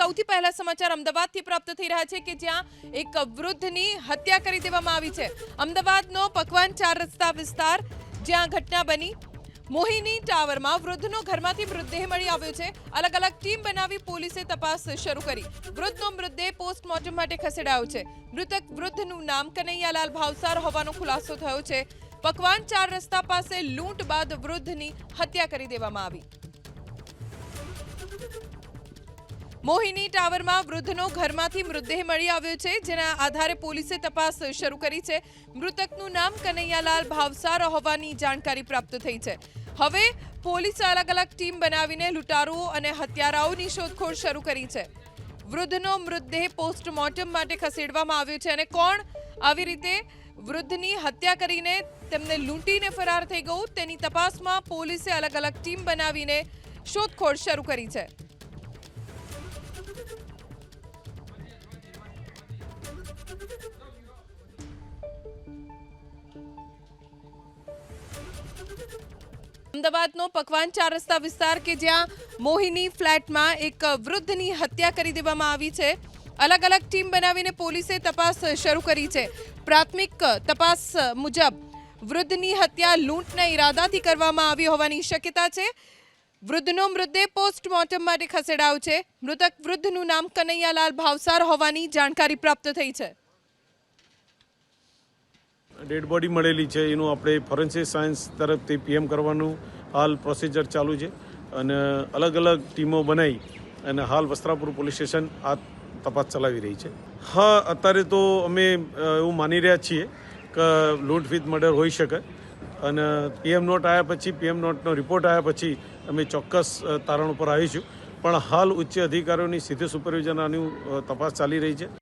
સૌથી પહેલા સમાચાર અમદાવાદથી પ્રાપ્ત થઈ રહ્યા છે કે જ્યાં એક વૃદ્ધની હત્યા કરી દેવામાં આવી છે। અમદાવાદનો પકવાન 4 રસ્તા વિસ્તાર જ્યાં ઘટના બની મોહિની ટાવરમાં વૃદ્ધનો ઘરમાંથી મૃતદેહ મળી આવ્યો છે। અલગ અલગ ટીમ બનાવી પોલીસે તપાસ શરૂ કરી। વૃદ્ધનો મૃતદેહ પોસ્ટમોર્ટમ માટે ખસેડાયો છે। મૃતક વૃદ્ધનું નામ કનૈયાલાલ ભાવસાર હોવાનો ખુલાસો થયો છે। પકવાન 4 રસ્તા પાસે લૂંટ બાદ વૃદ્ધની હત્યા કરી દેવામાં આવી। મોહિની ટાવરમાં વૃદ્ધનો ઘરમાંથી મૃતદેહ મળી આવ્યો છે, જેના આધારે પોલીસે તપાસ શરૂ કરી છે। મૃતકનું નામ કનૈયાલાલ ભાવસાર હોવાની જાણકારી પ્રાપ્ત થઈ છે। હવે પોલીસે અલગ અલગ ટીમ બનાવીને લૂંટારુઓ અને હત્યારાઓની શોધખોળ શરૂ કરી છે। વૃદ્ધનો મૃતદેહ પોસ્ટમોર્ટમ માટે ખસેડવામાં આવ્યો છે અને કોણ આવી રીતે વૃદ્ધની હત્યા કરીને તેમને લૂંટીને ફરાર થઈ ગયું તેની તપાસમાં પોલીસે અલગ અલગ ટીમ બનાવીને શોધખોળ શરૂ કરી છે। અમદાવાદનો પકવાન 4 રસ્તા વિસ્તાર કે જ્યાં મોહિની ફ્લેટમાં એક વૃદ્ધની હત્યા કરી દેવામાં આવી છે। અલગ અલગ ટીમ બનાવીને પોલીસે તપાસ શરૂ કરી છે। પ્રાથમિક તપાસ મુજબ વૃદ્ધની હત્યા લૂંટના ઈરાદાથી કરવામાં આવી હોવાની શક્યતા છે। વૃદ્ધનો મૃતદેહ પોસ્ટમોર્ટમ માટે ખસેડાયો છે। મૃતક વૃદ્ધનું નામ કનૈયાલાલ ભાવસાર હોવાની જાણકારી પ્રાપ્ત થઈ છે। ડેડ બોડી મળેલી છે, એનું આપણે ફોરેન્સિક સાયન્સ તરફથી પીએમ કરવાનું હાલ પ્રોસિજર ચાલુ છે અને અલગ અલગ ટીમો બનાવી અને હાલ વસ્ત્રાપુર પોલીસ સ્ટેશન આ તપાસ ચલાવી રહી છે। હા, અત્યારે તો અમે એવું માની રહ્યા છીએ કે લૂંટ વિથ મર્ડર હોઈ શકે અને પીએમ નોટ આવ્યા પછી, પીએમ નોટનો રિપોર્ટ આવ્યા પછી અમે ચોક્કસ તારણ ઉપર આવીશું, પણ હાલ ઉચ્ચ અધિકારીઓની સીધે સુપરવિઝન આની તપાસ ચાલી રહી છે।